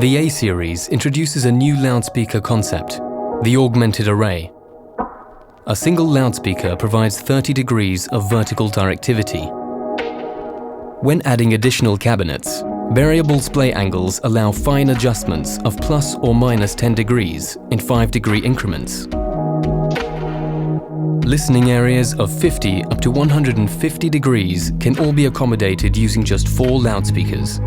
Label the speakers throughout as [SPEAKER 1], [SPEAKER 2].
[SPEAKER 1] The A-series introduces a new loudspeaker concept, the augmented array. A single loudspeaker provides 30 degrees of vertical directivity. When adding additional cabinets, variable splay angles allow fine adjustments of plus or minus 10 degrees in 5-degree increments. Listening areas of 50 up to 150 degrees can all be accommodated using just 4 loudspeakers.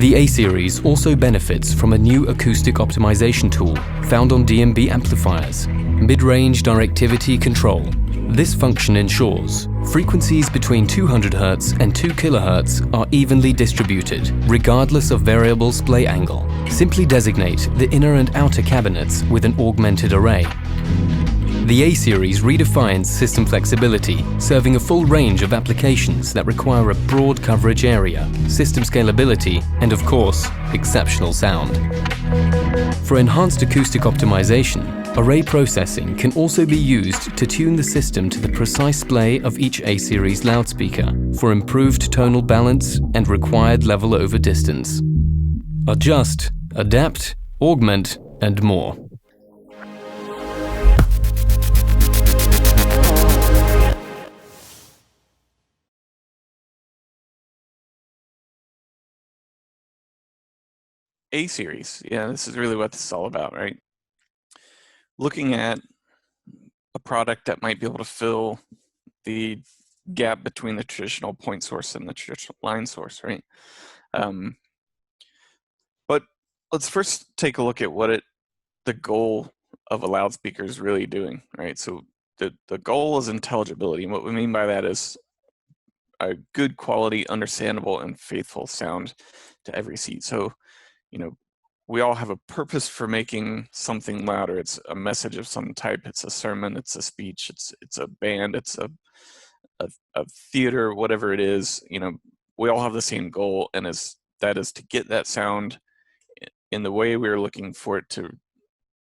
[SPEAKER 1] The A-series also benefits from a new acoustic optimization tool found on DMB amplifiers, mid-range directivity control. This function ensures frequencies between 200 Hz and 2 kHz are evenly distributed, regardless of variable splay angle. Simply designate the inner and outer cabinets with an augmented array. The A-series redefines system flexibility, serving a full range of applications that require a broad coverage area, system scalability, and of course, exceptional sound. For enhanced acoustic optimization, array processing can also be used to tune the system to the precise splay of each A-series loudspeaker for improved tonal balance and required level over distance. Adjust, adapt, augment, and more.
[SPEAKER 2] A-series, yeah, this is really what this is all about, right? Looking at a product that might be able to fill the gap between the traditional point source and the traditional line source, right? But let's first take a look at what the goal of a loudspeaker is really doing, right? So the goal is intelligibility, and what we mean by that is a good quality, understandable, and faithful sound to every seat. So, you know, we all have a purpose for making something louder. It's a message of some type. It's a sermon. It's a speech. It's a band. It's a theater. Whatever it is, you know, we all have the same goal, and that is to get that sound in the way we're looking for it to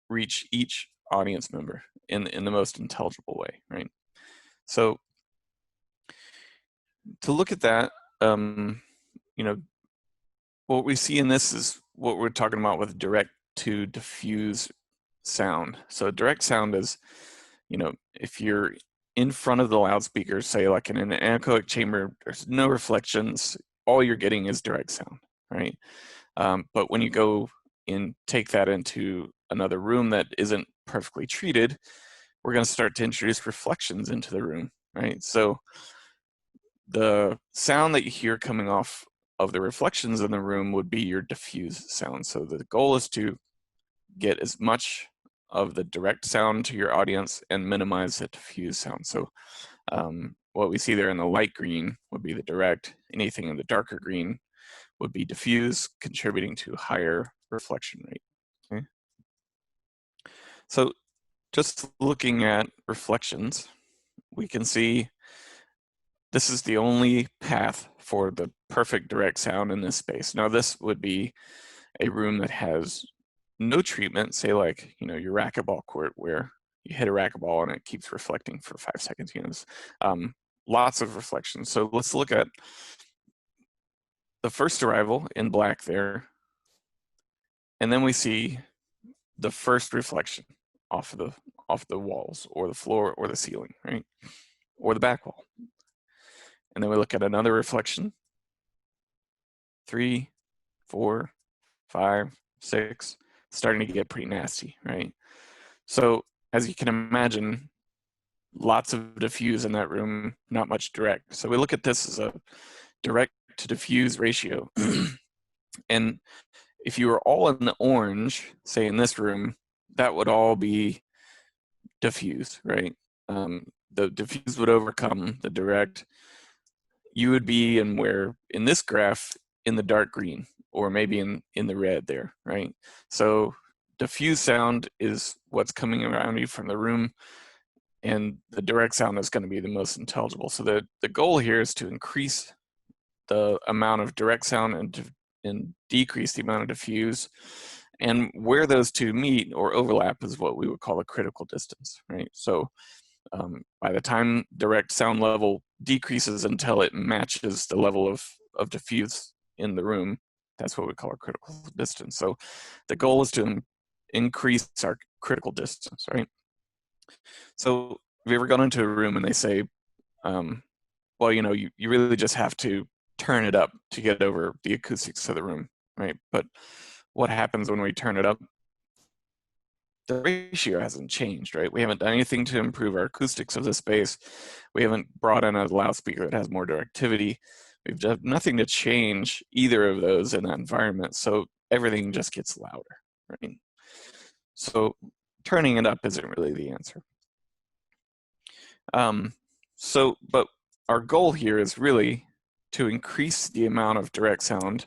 [SPEAKER 2] reach each audience member in the most intelligible way, right? So to look at that, you know, what we see in this is what we're talking about with direct to diffuse sound. So direct sound is, you know, if you're in front of the loudspeaker, say like in an anechoic chamber, there's no reflections, all you're getting is direct sound, right? But when you go and take that into another room that isn't perfectly treated, we're going to start to introduce reflections into the room, right? So the sound that you hear coming off of the reflections in the room would be your diffuse sound. So the goal is to get as much of the direct sound to your audience and minimize the diffuse sound. So what we see there in the light green would be the direct. Anything in the darker green would be diffuse, contributing to higher reflection rate. Okay? So just looking at reflections, we can see this is the only path for the perfect direct sound in this space. Now this would be a room that has no treatment, say like, you know, your racquetball court where you hit a racquetball and it keeps reflecting for 5 seconds, you know, lots of reflections. So let's look at the first arrival in black there, and then we see the first reflection off the walls or the floor or the ceiling, right? Or the back wall. And then we look at another reflection, 3, 4, 5, 6, starting to get pretty nasty, right? So as you can imagine, lots of diffuse in that room, not much direct. So we look at this as a direct to diffuse ratio. And if you were all in the orange, say in this room, that would all be diffuse, right? The diffuse would overcome the direct. You would be in this graph in the dark green, or maybe in the red there, right? So diffuse sound is what's coming around you from the room, and the direct sound is going to be the most intelligible. So the goal here is to increase the amount of direct sound and decrease the amount of diffuse. And where those two meet or overlap is what we would call a critical distance, right? So by the time direct sound level decreases until it matches the level of diffuse in the room. That's what we call our critical distance. So the goal is to increase our critical distance, right? So have you ever gone into a room and they say, well, you really just have to turn it up to get over the acoustics of the room, right? But what happens when we turn it up? The ratio hasn't changed, right? We haven't done anything to improve our acoustics of the space. We haven't brought in a loudspeaker that has more directivity. We've done nothing to change either of those in that environment. So everything just gets louder, right? So turning it up isn't really the answer. But our goal here is really to increase the amount of direct sound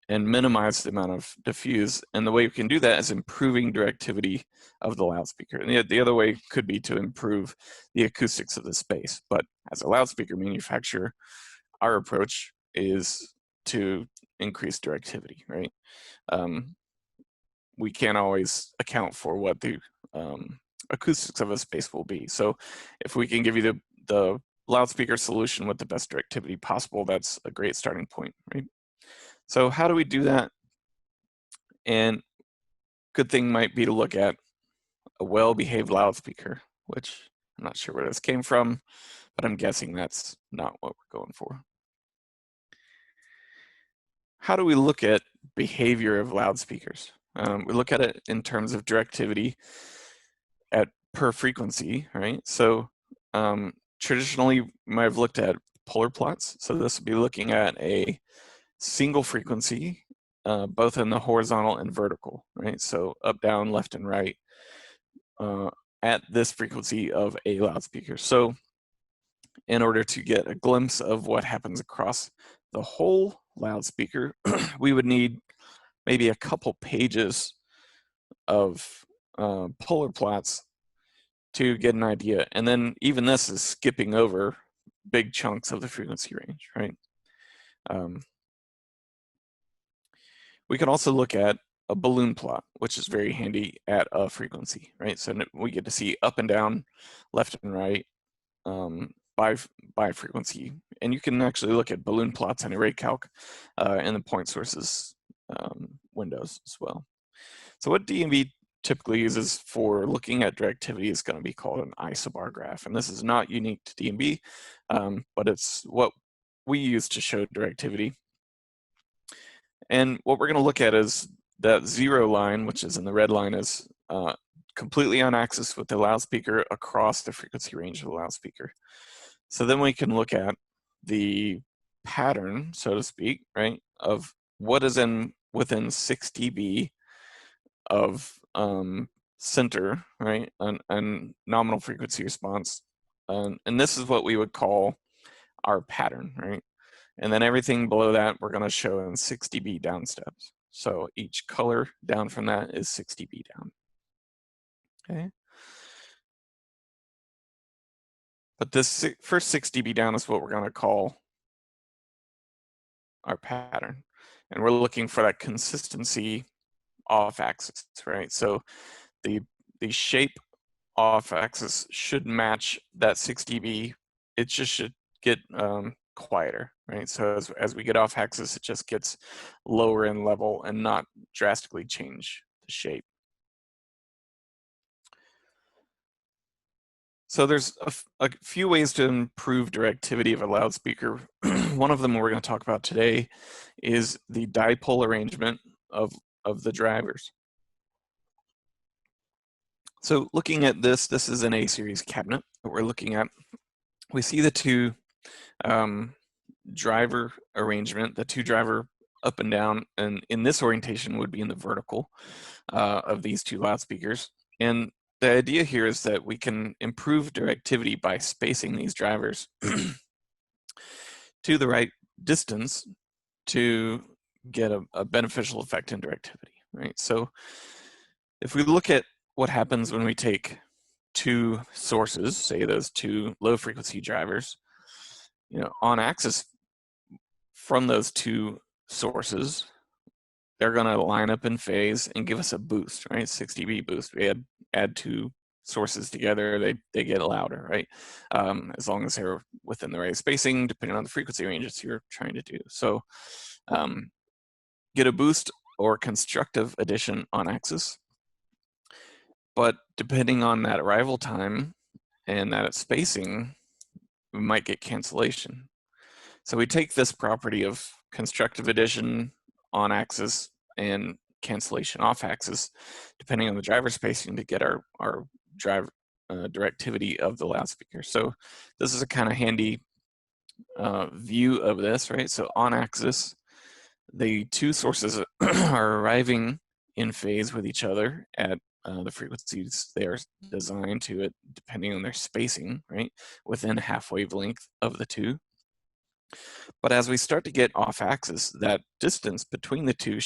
[SPEAKER 2] and minimize the amount of diffuse. And the way we can do that is improving directivity of the loudspeaker. And the other way could be to improve the acoustics of the space. But as a loudspeaker manufacturer, our approach is to increase directivity, right? We can't always account for what the acoustics of a space will be. So if we can give you the loudspeaker solution with the best directivity possible, that's a great starting point, right? So how do we do that? And good thing might be to look at a well-behaved loudspeaker, which I'm not sure where this came from, but I'm guessing that's not what we're going for. How do we look at behavior of loudspeakers? We look at it in terms of directivity at per frequency, right? So traditionally, you might have looked at polar plots. So this would be looking at a single frequency, both in the horizontal and vertical, right? So up, down, left, and right at this frequency of a loudspeaker. So in order to get a glimpse of what happens across the whole loudspeaker, we would need maybe a couple pages of polar plots to get an idea. And then even this is skipping over big chunks of the frequency range, right? We can also look at a balloon plot, which is very handy at a frequency, right? So we get to see up and down, left and right by frequency. And you can actually look at balloon plots in ArrayCalc in the point sources windows as well. So what DMB typically uses for looking at directivity is going to be called an isobar graph. And this is not unique to DMB, but it's what we use to show directivity. And what we're going to look at is that zero line, which is in the red line, is completely on axis with the loudspeaker across the frequency range of the loudspeaker. So then we can look at the pattern, so to speak, right, of what is within 6 dB of center, right, and nominal frequency response. And this is what we would call our pattern, right? And then everything below that, we're going to show in 6 dB down steps. So each color down from that is 6 dB down. Okay. But this first 6 dB down is what we're going to call our pattern. And we're looking for that consistency off axis, right? So the shape off axis should match that 6 dB. It just should get quieter, right? So as we get off axis, it just gets lower in level and not drastically change the shape. So there's a few ways to improve directivity of a loudspeaker. One of them we're going to talk about today is the dipole arrangement of the drivers. So looking at this is an A-series cabinet that we're looking at. We see the two driver arrangement, the two driver up and down, and in this orientation would be in the vertical of these two loudspeakers. And the idea here is that we can improve directivity by spacing these drivers to the right distance to get a beneficial effect in directivity, right? So if we look at what happens when we take two sources, say those two low frequency drivers, on axis from those two sources, they're going to line up in phase and give us a boost, right? 6 dB boost. We add two sources together, they get louder, right? As long as they're within the right spacing, depending on the frequency ranges you're trying to do. So get a boost or constructive addition on axis. But depending on that arrival time and that spacing, we might get cancellation. So we take this property of constructive addition on axis and cancellation off axis, depending on the driver spacing, to get our drive directivity of the loudspeaker. So this is a kind of handy view of this, right? So on axis, the two sources are arriving in phase with each other at the frequencies they are designed to, it depending on their spacing, right, within half wavelength of the two. But as we start to get off axis, that distance between the two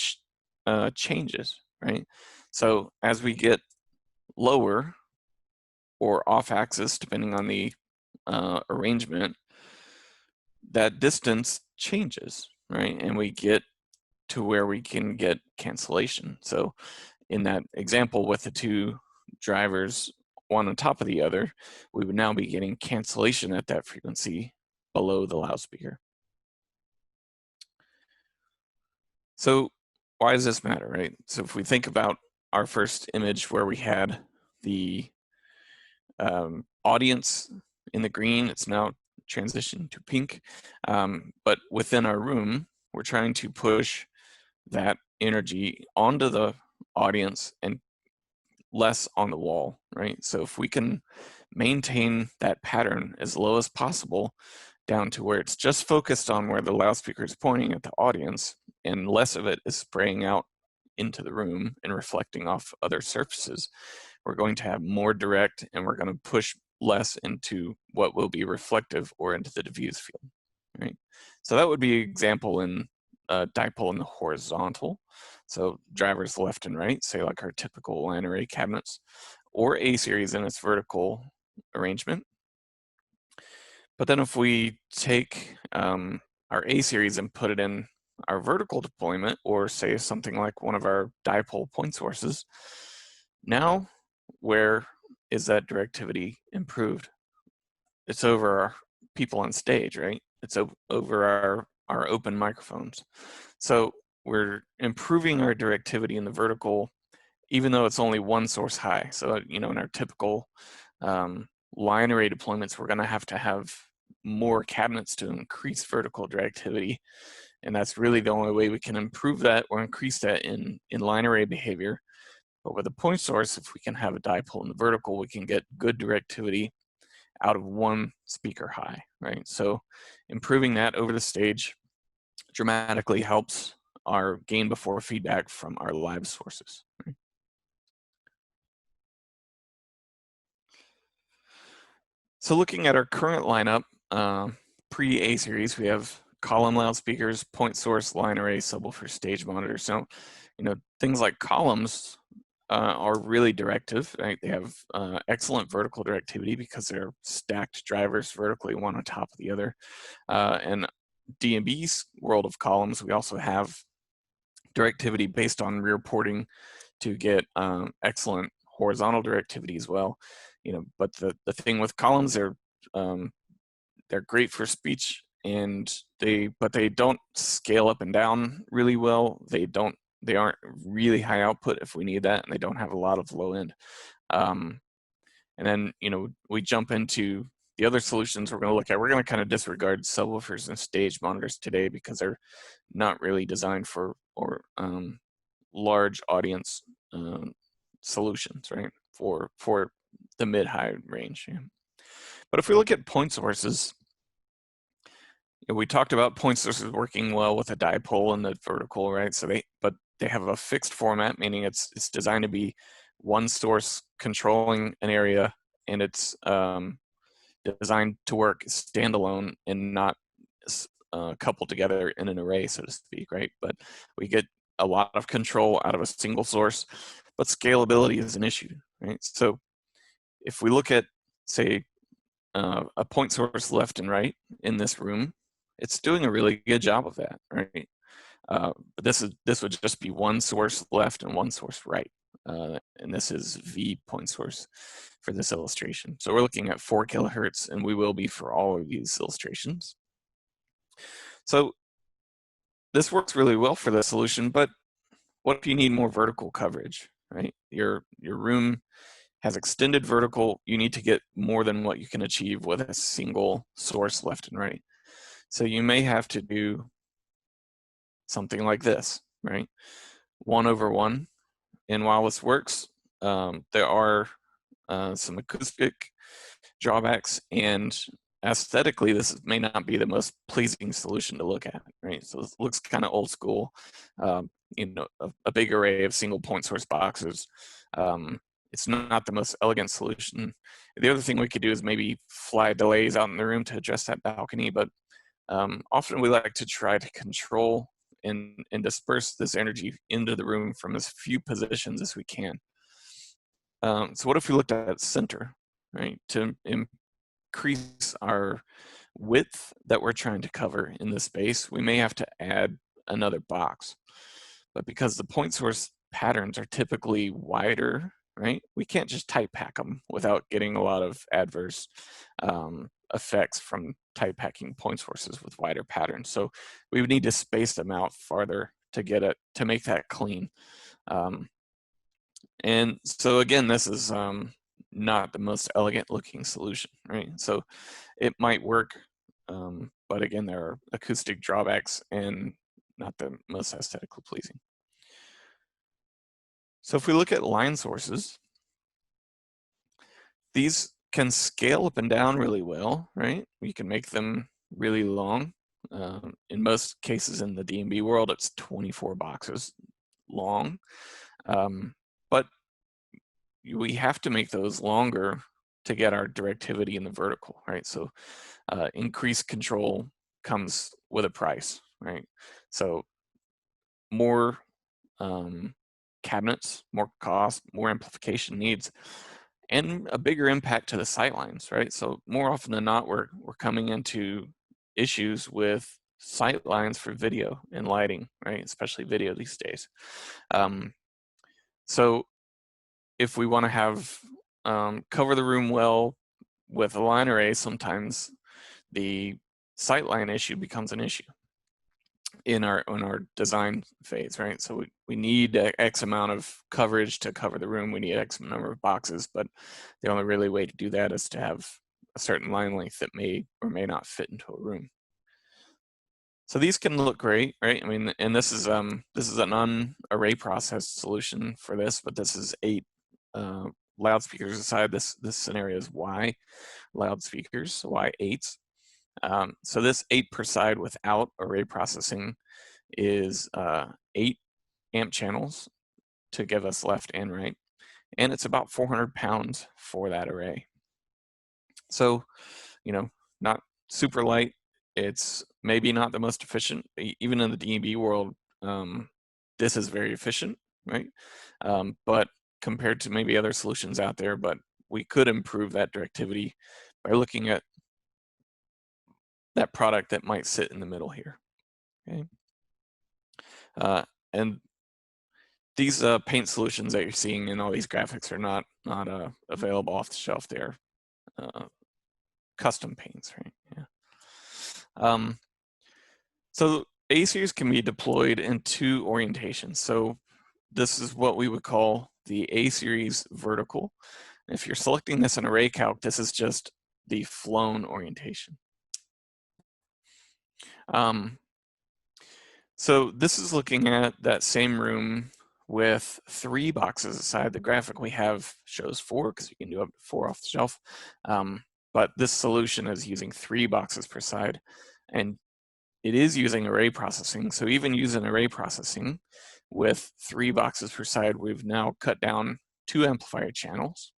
[SPEAKER 2] changes, right? So as we get lower or off axis, depending on the arrangement, that distance changes, right? And we get to where we can get cancellation. So in that example with the two drivers, one on top of the other, we would now be getting cancellation at that frequency below the loudspeaker. So why does this matter, right? So if we think about our first image where we had the audience in the green, it's now transitioned to pink. But within our room, we're trying to push that energy onto the audience and less on the wall, right? So if we can maintain that pattern as low as possible down to where it's just focused on where the loudspeaker is pointing at the audience and less of it is spraying out into the room and reflecting off other surfaces, we're going to have more direct and we're going to push less into what will be reflective or into the diffuse field, right? So that would be an example in dipole in the horizontal. So drivers left and right, say like our typical line array cabinets, or A series in its vertical arrangement. But then if we take our A series and put it in our vertical deployment, or say something like one of our dipole point sources, now where is that directivity improved? It's over our people on stage, right? It's over our open microphones. So we're improving our directivity in the vertical, even though it's only one source high. So, you know, in our typical line array deployments, we're going to have more cabinets to increase vertical directivity. And that's really the only way we can improve that or increase that in line array behavior. But with a point source, if we can have a dipole in the vertical, we can get good directivity out of one speaker high, right? So improving that over the stage dramatically helps our gain before feedback from our live sources. Right? So looking at our current lineup, pre-A series, we have column loudspeakers, point source, line array, subwoofer, stage monitor. So, you know, things like columns are really directive, right? They have excellent vertical directivity because they're stacked drivers vertically, one on top of the other. And D&B's world of columns, we also have directivity based on rear porting to get excellent horizontal directivity as well. You know, but the thing with columns, they're great for speech, and they don't scale up and down really well. They aren't really high output if we need that, and they don't have a lot of low end. And then, you know, we jump into the other solutions we're going to look at. We're going to kind of disregard subwoofers and stage monitors today because they're not really designed for large audience solutions, right? For the mid-high range. Yeah. But if we look at point sources, we talked about point sources working well with a dipole and the vertical, right? So they have a fixed format, meaning it's designed to be one source controlling an area, and it's designed to work standalone and not coupled together in an array, so to speak, right? But we get a lot of control out of a single source, but scalability is an issue, right? So if we look at, say, a point source left and right in this room, it's doing a really good job of that, right? But this would just be one source left and one source right. And this is V point source for this illustration. So we're looking at 4 kilohertz, and we will be for all of these illustrations. So this works really well for this solution, but what if you need more vertical coverage, right? Your room has extended vertical. You need to get more than what you can achieve with a single source left and right. So you may have to do something like this, right? 1/1. And while this works, there are some acoustic drawbacks, and aesthetically, this may not be the most pleasing solution to look at, right? So it looks kind of old school, you know, a big array of single point source boxes. It's not the most elegant solution. The other thing we could do is maybe fly delays out in the room to address that balcony, but often we like to try to control and disperse this energy into the room from as few positions as we can. So what if we looked at center, right? To increase our width that we're trying to cover in the space, we may have to add another box. But because the point source patterns are typically wider, right? We can't just type pack them without getting a lot of adverse effects from type packing point sources with wider patterns. So we would need to space them out farther to get it, to make that clean. And so again, this is not the most elegant looking solution, right? So it might work, but again, there are acoustic drawbacks and not the most aesthetically pleasing. So if we look at line sources, these can scale up and down really well, right? We can make them really long. In most cases in the D&B world, it's 24 boxes long. But we have to make those longer to get our directivity in the vertical, right? So increased control comes with a price, right? So more cabinets, more cost, more amplification needs, and a bigger impact to the sightlines, right? So more often than not, we're coming into issues with sightlines for video and lighting, right? Especially video these days. So if we want to have cover the room well with a line array, sometimes the sightline issue becomes an issue in our design phase, right? So we need X amount of coverage to cover the room. We need X number of boxes, but the only really way to do that is to have a certain line length that may or may not fit into a room. So these can look great, right? I mean, and this is an non-array processed solution for this, but this is 8 loudspeakers aside. This scenario is Y loudspeakers, Y8s. So this 8 per side without array processing is 8 amp channels to give us left and right, and it's about 400 pounds for that array. So, you know, not super light. It's maybe not the most efficient, even in the D&B world. This is very efficient, right? But compared to maybe other solutions out there, but we could improve that directivity by looking at that product that might sit in the middle here. Okay, and these paint solutions that you're seeing in all these graphics are not available off the shelf. They're custom paints, right? Yeah. So A-series can be deployed in 2 orientations. So this is what we would call the A-series vertical. If you're selecting this in array calc, this is just the flown orientation. So this is looking at that same room with 3 boxes aside. The graphic we have shows 4 because you can do up to 4 off the shelf. But this solution is using 3 boxes per side, and it is using array processing. So even using array processing with 3 boxes per side, we've now cut down 2 amplifier channels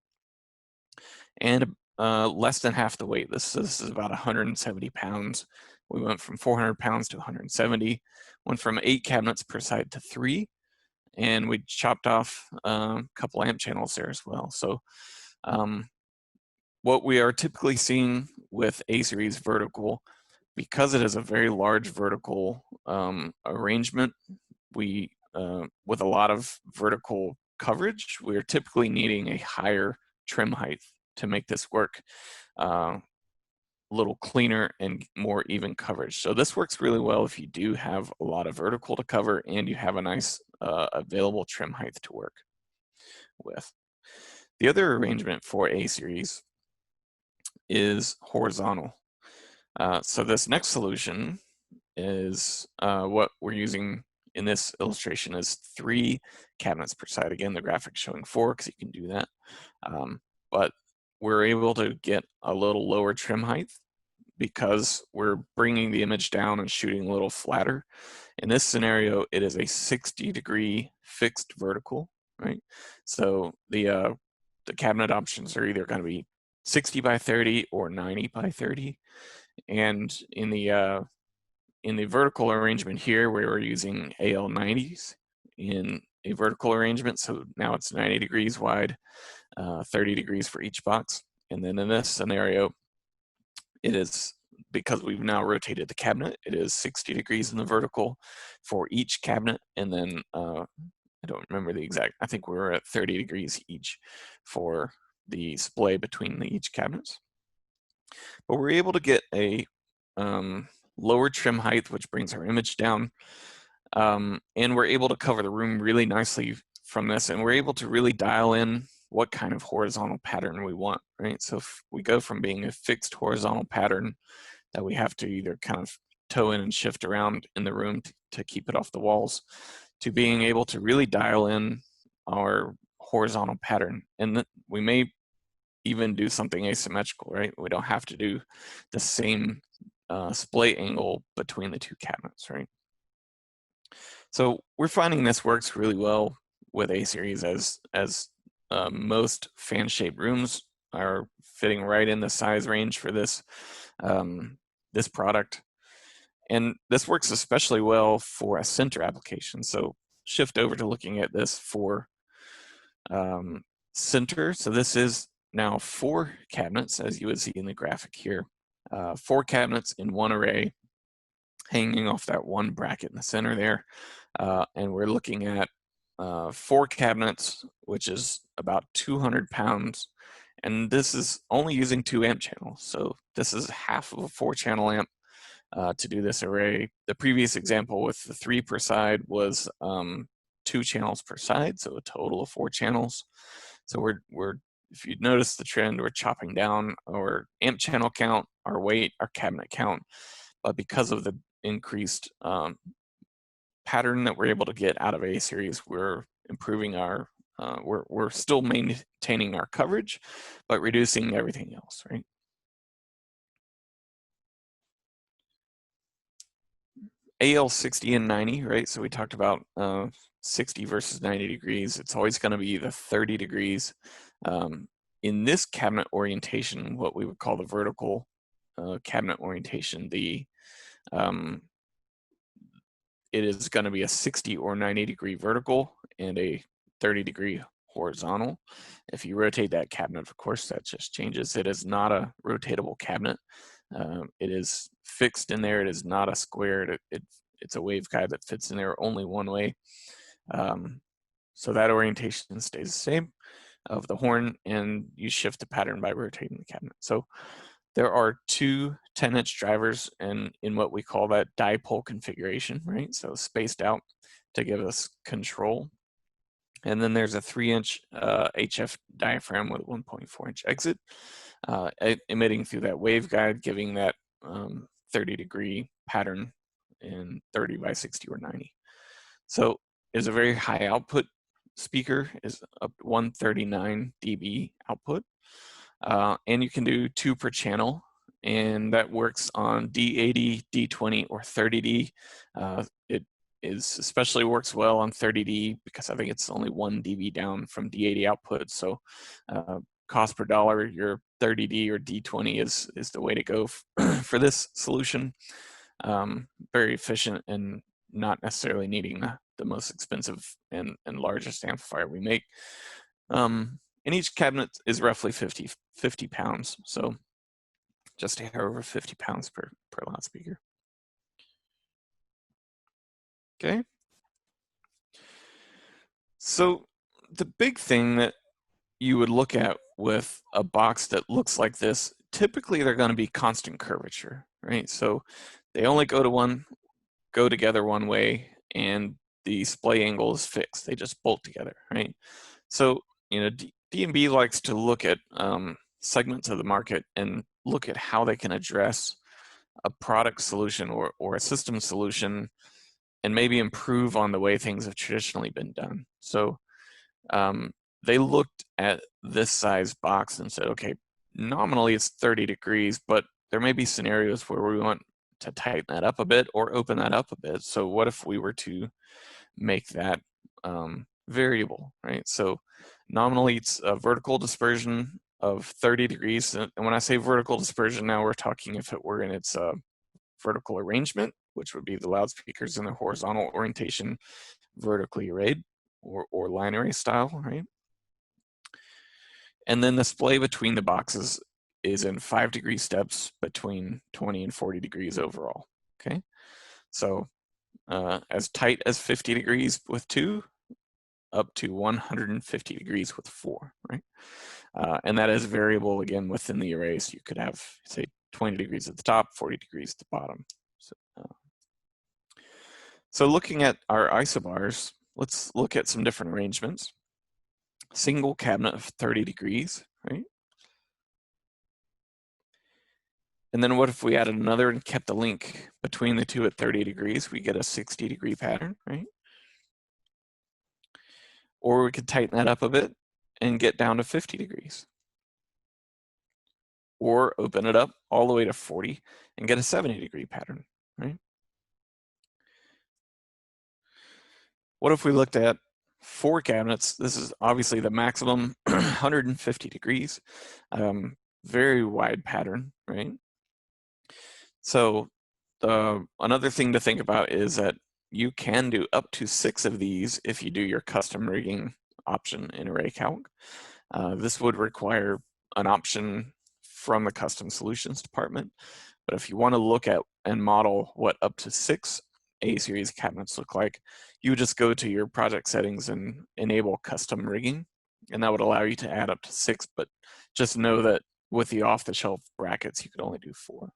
[SPEAKER 2] and less than half the weight. This is about 170 pounds. We went from 400 pounds to 170, went from 8 cabinets per side to 3, and we chopped off a couple amp channels there as well. So what we are typically seeing with A-series vertical, because it is a very large vertical arrangement, we with a lot of vertical coverage, we are typically needing a higher trim height to make this work. little cleaner and more even coverage. So this works really well if you do have a lot of vertical to cover and you have a nice available trim height to work with. The other arrangement for A series is horizontal. So this next solution is what we're using in this illustration is 3 cabinets per side. Again, the graphic's showing 4 because you can do that. But we're able to get a little lower trim height because we're bringing the image down and shooting a little flatter. In this scenario, it is a 60-degree fixed vertical, right? So the cabinet options are either going to be 60 by 30 or 90 by 30. And in the vertical arrangement here, where we're using AL90s in a vertical arrangement, so now it's 90 degrees wide, 30 degrees for each box. And then in this scenario, it is, because we've now rotated the cabinet, it is 60 degrees in the vertical for each cabinet, and then I don't remember the exact, I think we were at 30 degrees each for the splay between each cabinets. But we're able to get a lower trim height, which brings our image down, and we're able to cover the room really nicely from this, and we're able to really dial in what kind of horizontal pattern we want, right? So if we go from being a fixed horizontal pattern that we have to either kind of toe in and shift around in the room to keep it off the walls, to being able to really dial in our horizontal pattern. And we may even do something asymmetrical, right? We don't have to do the same splay angle between the 2 cabinets, right? So we're finding this works really well with A-series as most fan-shaped rooms are fitting right in the size range for this this product. And this works especially well for a center application. So shift over to looking at this for center. So this is now 4 cabinets, as you would see in the graphic here. 4 cabinets in one array hanging off that one bracket in the center there. And we're looking at 4 cabinets, which is about 200 pounds. And this is only using 2 amp channels. So this is half of a 4-channel amp to do this array. The previous example with the 3 per side was 2 channels per side, so a total of 4 channels. So we're if you notice the trend, we're chopping down our amp channel count, our weight, our cabinet count. But because of the increased pattern that we're able to get out of A series, we're improving our, we're still maintaining our coverage, but reducing everything else, right? AL 60 and 90, right? So we talked about 60 versus 90 degrees. It's always going to be the 30 degrees. In this cabinet orientation, what we would call the vertical cabinet orientation, it is going to be a 60 or 90 degree vertical and a 30 degree horizontal. If you rotate that cabinet, of course, that just changes. It is not a rotatable cabinet. It is fixed in there. It is not a square. It's a waveguide that fits in there only one way. So that orientation stays the same of the horn, and you shift the pattern by rotating the cabinet. So there are 2 10-inch drivers in what we call that dipole configuration, right? So spaced out to give us control. And then there's a 3-inch HF diaphragm with a 1.4-inch exit, emitting through that waveguide, giving that 30-degree pattern in 30 by 60 or 90. So it's a very high output speaker, is up 139 dB output. And you can do 2 per channel, and that works on D80, D20, or 30D. It is especially works well on 30D because I think it's only 1 dB down from D80 output. So cost per dollar, your 30D or D20 is the way to go for this solution. Very efficient and not necessarily needing the most expensive and largest amplifier we make. And each cabinet is roughly 50 pounds, so just a hair over 50 pounds per loudspeaker. Okay. So the big thing that you would look at with a box that looks like this typically they're going to be constant curvature, right? So they only go together one way, and the splay angle is fixed. They just bolt together, right? So, D&B likes to look at segments of the market and look at how they can address a product solution or a system solution and maybe improve on the way things have traditionally been done. So they looked at this size box and said, okay, nominally it's 30 degrees, but there may be scenarios where we want to tighten that up a bit or open that up a bit. So what if we were to make that variable, right? So nominally it's a vertical dispersion of 30 degrees. And when I say vertical dispersion, now we're talking if it were in its vertical arrangement, which would be the loudspeakers in the horizontal orientation, vertically arrayed or line array style, right? And then the splay between the boxes is in 5-degree steps between 20 and 40 degrees overall, okay? So as tight as 50 degrees with 2, up to 150 degrees with 4, right? And that is variable again within the array. So you could have, say, 20 degrees at the top, 40 degrees at the bottom. So looking at our isobars, let's look at some different arrangements. Single cabinet of 30 degrees, right? And then what if we added another and kept the link between the two at 30 degrees? We get a 60-degree pattern, right? Or we could tighten that up a bit and get down to 50 degrees. Or open it up all the way to 40 and get a 70-degree pattern, right? What if we looked at 4 cabinets? This is obviously the maximum, 150 degrees, very wide pattern, right? So another thing to think about is that you can do up to 6 of these if you do your custom rigging option in ArrayCalc. This would require an option from the custom solutions department. But if you want to look at and model what up to 6 A-series cabinets look like, you would just go to your project settings and enable custom rigging, and that would allow you to add up to 6, but just know that with the off-the-shelf brackets, you could only do 4.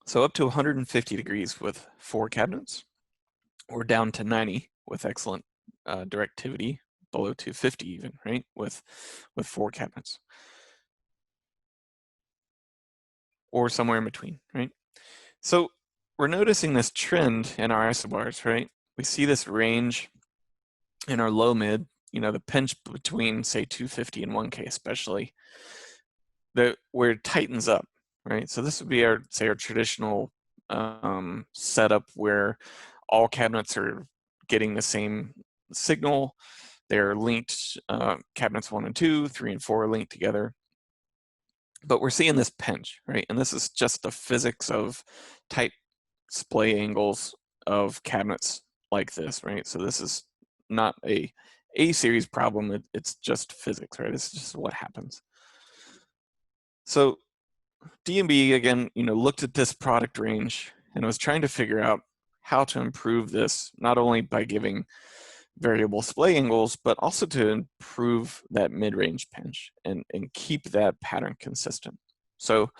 [SPEAKER 2] So up to 150 degrees with 4 cabinets, or down to 90 with excellent directivity, below 250 even, right, with 4 cabinets. Or somewhere in between, right? So we're noticing this trend in our isobars, right? We see this range in our low mid, the pinch between, say, 250 and 1K especially, where it tightens up, right? So this would be our traditional setup where all cabinets are getting the same signal. They're linked, cabinets 1 and 2, 3 and 4 are linked together. But we're seeing this pinch, right? And this is just the physics of tight splay angles of cabinets like this, right? So this is not a A-series problem, it's just physics, right? It's just what happens. So D&B, again, looked at this product range and was trying to figure out how to improve this, not only by giving variable splay angles, but also to improve that mid-range pinch and keep that pattern consistent. So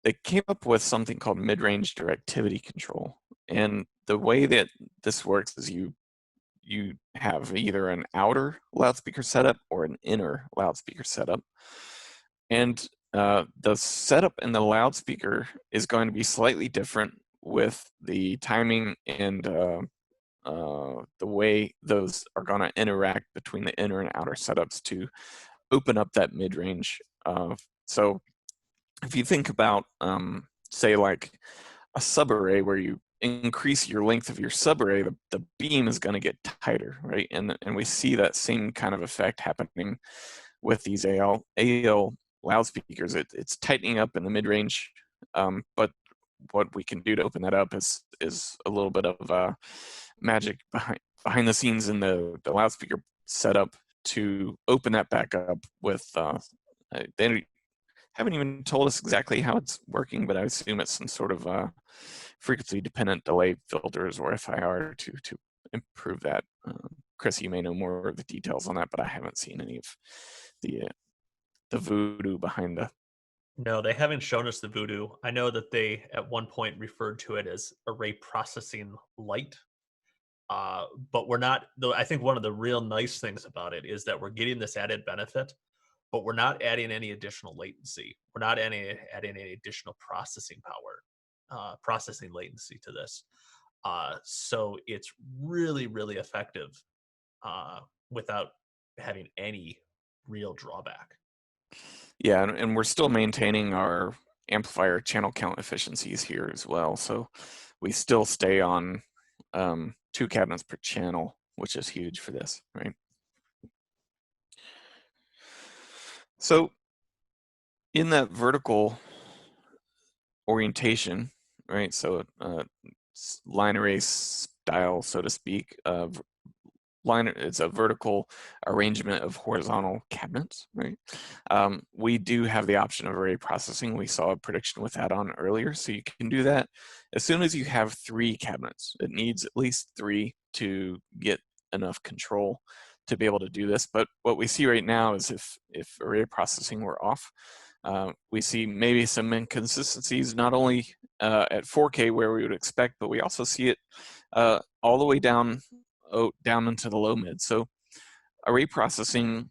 [SPEAKER 2] they came up with something called mid-range directivity control. And the way that this works is you have either an outer loudspeaker setup or an inner loudspeaker setup. And the setup in the loudspeaker is going to be slightly different with the timing and the way those are going to interact between the inner and outer setups to open up that mid-range. So if you think about, say, like a subarray where you increase your length of your subarray, the beam is going to get tighter, right? And we see that same kind of effect happening with these AL loudspeakers. It's tightening up in the mid-range, but what we can do to open that up is a little bit of magic behind the scenes in the loudspeaker setup to open that back up with they haven't even told us exactly how it's working, but I assume it's some sort of frequency dependent delay filters or FIR to improve that. Chris, you may know more of the details on that, but I haven't seen any of the the voodoo behind the.
[SPEAKER 3] No, they haven't shown us the voodoo. I know that they at one point referred to it as array processing light. But we're not, though. I think one of the real nice things about it is that we're getting this added benefit, but we're not adding any additional latency. We're not adding any additional processing power, processing latency to this. So it's really, really effective without having any real drawback.
[SPEAKER 2] Yeah, and we're still maintaining our amplifier channel count efficiencies here as well. So we still stay on 2 cabinets per channel, which is huge for this, right? So in that vertical orientation, right? So line array style, so to speak, it's a vertical arrangement of horizontal cabinets, right? We do have the option of array processing. We saw a prediction with that on earlier, so you can do that as soon as you have 3 cabinets. It needs at least 3 to get enough control to be able to do this. But what we see right now is if array processing were off, we see maybe some inconsistencies, not only at 4K where we would expect, but we also see it all the way down into the low mid. So array processing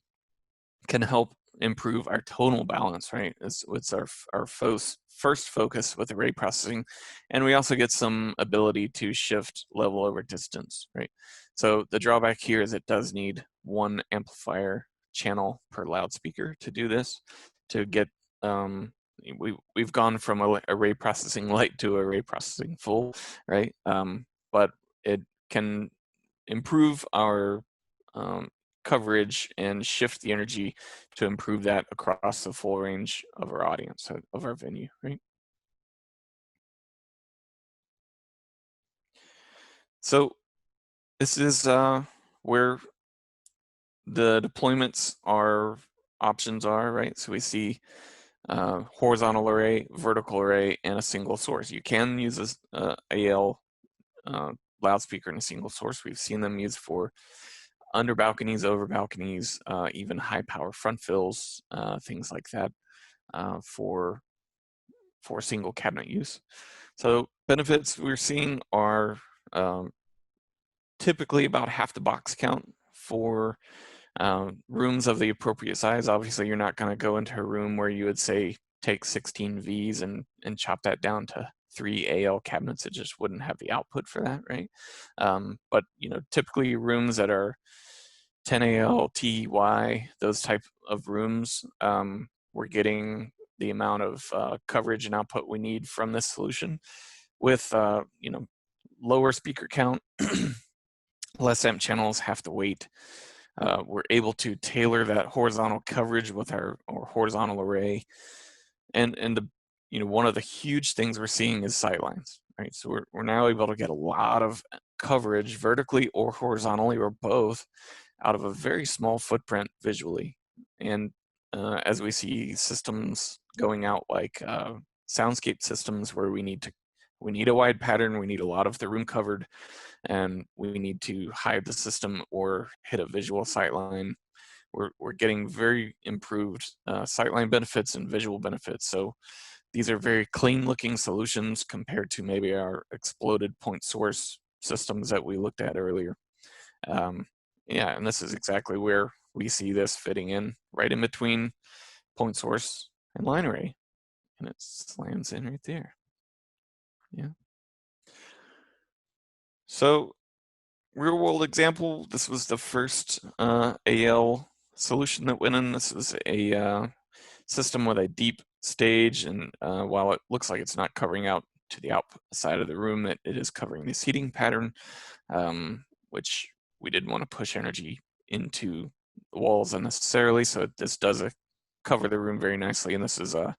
[SPEAKER 2] can help improve our tonal balance, right? It's our first focus with array processing, and we also get some ability to shift level over distance, right? So the drawback here is it does need 1 amplifier channel per loudspeaker to do this, to get we've gone from array processing light to array processing full, right? But it can improve our coverage and shift the energy to improve that across the full range of our audience, of our venue, right? So this is where the deployments options are, right? So we see horizontal array, vertical array, and a single source. You can use a AL loudspeaker in a single source. We've seen them used for under balconies, over balconies, even high power front fills, things like that, for single cabinet use. So benefits we're seeing are typically about half the box count for rooms of the appropriate size. Obviously, you're not going to go into a room where you would say take 16 Vs and chop that down to 3 AL cabinets. It just wouldn't have the output for that, right? But typically rooms that are 10 AL, TY, those type of rooms, we're getting the amount of coverage and output we need from this solution with lower speaker count, less amp channels, half the weight. We're able to tailor that horizontal coverage with our horizontal array, and one of the huge things we're seeing is sightlines, right? So we're now able to get a lot of coverage vertically or horizontally or both out of a very small footprint visually. And as we see systems going out like soundscape systems where we need a wide pattern, we need a lot of the room covered, and we need to hide the system or hit a visual sightline, we're getting very improved sightline benefits and visual benefits. So these are very clean looking solutions compared to maybe our exploded point source systems that we looked at earlier. Yeah, and this is exactly where we see this fitting in, right in between point source and line array, and it slams in right there. Yeah. So real world example, this was the first AL solution that went in. This was a system with a deep stage, and while it looks like it's not covering out to the outside of the room, it is covering the seating pattern, which we didn't want to push energy into the walls unnecessarily, so this does cover the room very nicely. And this is a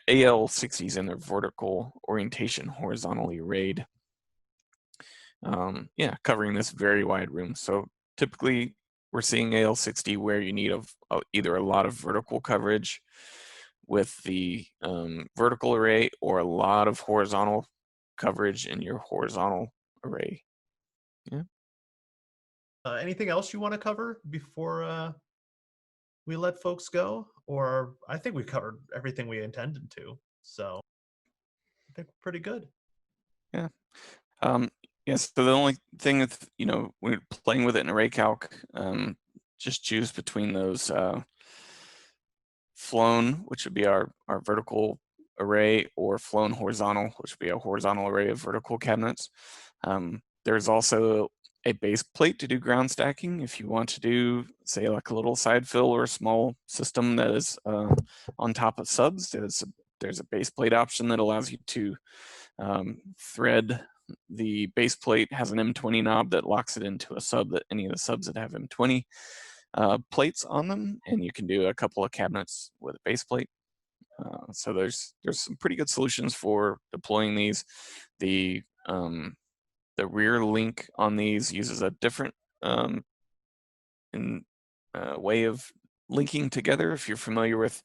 [SPEAKER 2] AL60s in their vertical orientation, horizontally arrayed. Yeah, covering this very wide room. So typically we're seeing AL60 where you need either a lot of vertical coverage with the vertical array or a lot of horizontal coverage in your horizontal array. Yeah.
[SPEAKER 3] Anything else you want to cover before we let folks go, or I think we covered everything we intended to. So I think we're pretty good.
[SPEAKER 2] Yeah. Yes. So the only thing with, when you're playing with it in array calc, just choose between those flown, which would be our vertical array, or flown horizontal, which would be a horizontal array of vertical cabinets. There's also a base plate to do ground stacking if you want to do, say, like a little side fill or a small system that is on top of subs. There's a base plate option that allows you to thread. The base plate has an M20 knob that locks it into a sub, that any of the subs that have M20 plates on them, and you can do a couple of cabinets with a base plate. So there's some pretty good solutions for deploying these. The rear link on these uses a different way of linking together. If you're familiar with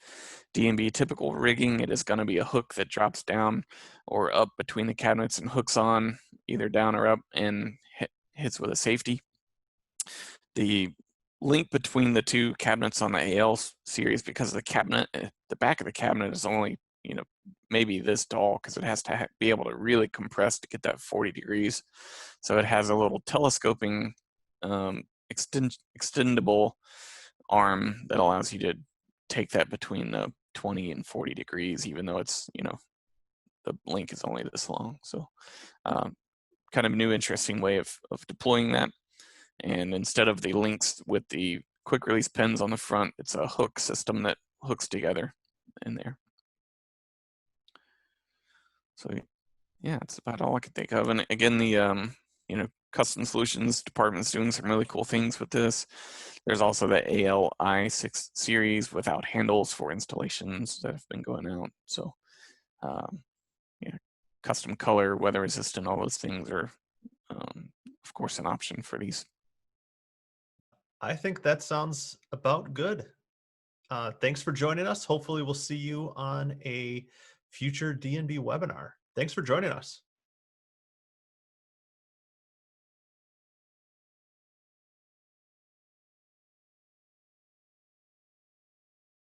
[SPEAKER 2] D&B typical rigging, it is going to be a hook that drops down or up between the cabinets and hooks on either down or up and hits with a safety. The link between the two cabinets on the AL series, because the cabinet, the back of the cabinet is only, maybe this tall, because it has to be able to really compress to get that 40 degrees. So it has a little telescoping extendable arm that allows you to take that between the 20 and 40 degrees, even though it's, the link is only this long. So kind of new, interesting way of deploying that. And instead of the links with the quick release pins on the front, it's a hook system that hooks together in there. So yeah, it's about all I can think of. And again, the custom solutions department's doing some really cool things with this. There's also the ALI6 series without handles for installations that have been going out. So custom color, weather resistant, all those things are of course an option for these.
[SPEAKER 3] I think that sounds about good. Thanks for joining us. Hopefully we'll see you on a future D&B webinar. Thanks for joining us.